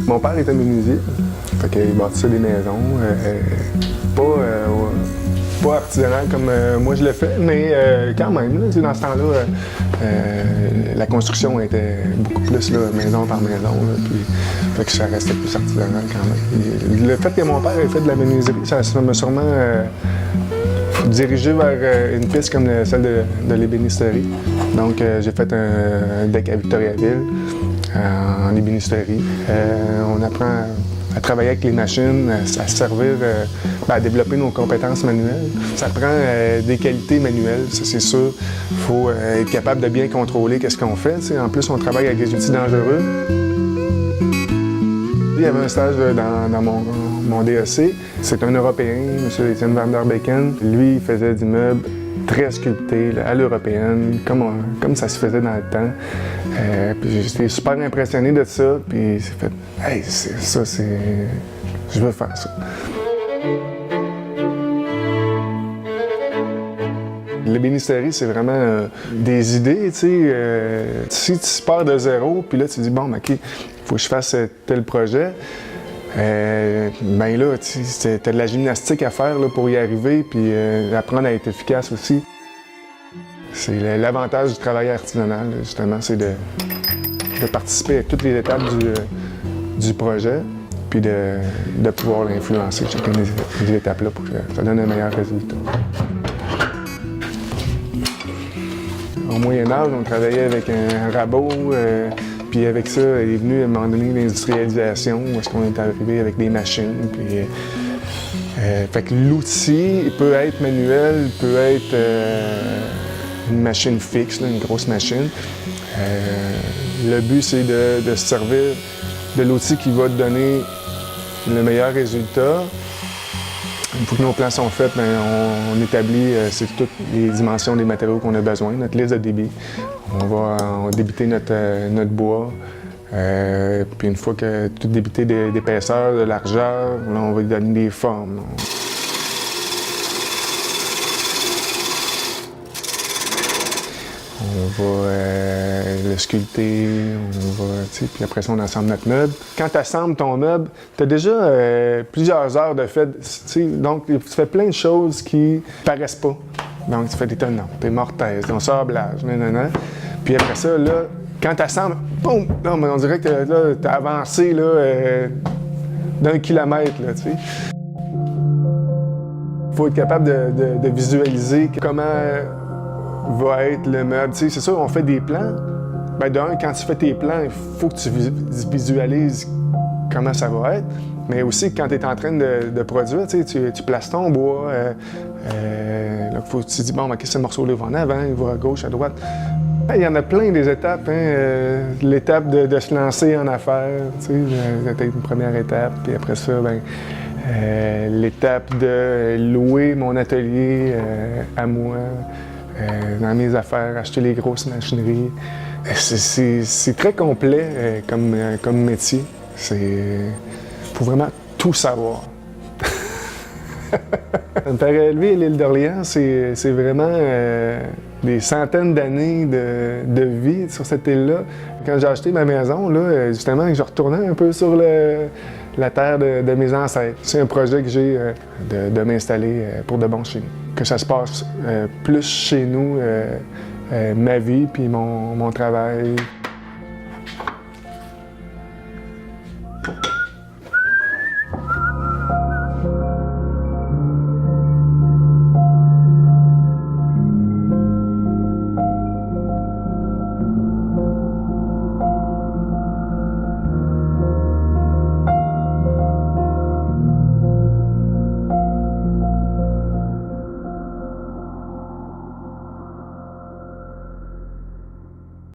Mon père était menuisier, fait qu'il bâtissait des maisons, pas artisanal comme moi je le fais, mais quand même, là, dans ce temps-là, la construction était beaucoup plus là, maison par maison, là, puis fait que ça restait plus artisanal quand même. Et le fait que mon père ait fait de la menuiserie, ça m'a sûrement dirigé vers une piste comme celle de l'ébénisterie. Donc j'ai fait un deck à Victoriaville. En ébénisterie. On apprend à travailler avec les machines, à se servir, à développer nos compétences manuelles. Ça prend des qualités manuelles, ça c'est sûr. Il faut être capable de bien contrôler qu'est-ce qu'on fait. T'sais. En plus, on travaille avec des outils dangereux. Il y avait un stage dans mon DEC. C'est un Européen, M. Étienne Van der Beeken. Lui, il faisait du meuble très sculpté, là, à l'européenne, comme ça se faisait dans le temps. Puis j'étais super impressionné de ça, puis j'ai fait « Hey, je veux faire ça ». L'ébénisterie, c'est vraiment des idées, tu sais. Si tu pars de zéro, puis là, tu dis « Bon, OK, il faut que je fasse tel projet », ben là, t'as de la gymnastique à faire là, pour y arriver, puis apprendre à être efficace aussi. C'est l'avantage du travail artisanal, justement, c'est de participer à toutes les étapes du projet, puis de pouvoir l'influencer chacune des étapes-là pour que ça donne un meilleur résultat. Au Moyen-Âge, on travaillait avec un rabot. Puis avec ça, il est venu à un moment donné l'industrialisation, où est-ce qu'on est arrivé avec des machines. Puis, fait que l'outil peut être manuel, peut être une machine fixe, là, une grosse machine. Le but, c'est de se servir de l'outil qui va te donner le meilleur résultat. Une fois que nos plans sont faits, bien, on établit toutes les dimensions des matériaux qu'on a besoin, notre liste de débit. On va débiter notre bois. Puis une fois que tout débité d'épaisseur, de largeur, là, on va lui donner des formes. On va le sculpter, puis après ça, on assemble notre meuble. Quand tu assembles ton meuble, tu as déjà plusieurs heures de fait, donc tu fais plein de choses qui paraissent pas. Donc tu fais des tenons, des mortaises, ton sablage, nanana. Puis après ça, là, quand tu assembles, boum! Non, mais on dirait que tu as avancé d'1 kilomètre, là, tu sais. Il faut être capable de visualiser comment va être le meuble. Tu sais, c'est sûr, on fait des plans. Bien, d'un, quand tu fais tes plans, il faut que tu visualises comment ça va être. Mais aussi, quand tu es en train de produire, tu places ton bois. Là, faut que tu te dis, bon, OK, ce morceau-là va en avant, il va à gauche, à droite. Il y en a plein des étapes. Hein? L'étape de se lancer en affaires, c'était une première étape. Puis après ça, ben, l'étape de louer mon atelier à moi, dans mes affaires, acheter les grosses machineries. C'est très complet comme métier. Il faut vraiment tout savoir. Me faire élever à l'île d'Orléans, c'est vraiment des centaines d'années de vie sur cette île-là. Quand j'ai acheté ma maison, là, justement, je retournais un peu sur la terre de mes ancêtres. C'est un projet que j'ai de m'installer pour de bon chez nous. Que ça se passe plus chez nous, ma vie puis mon travail.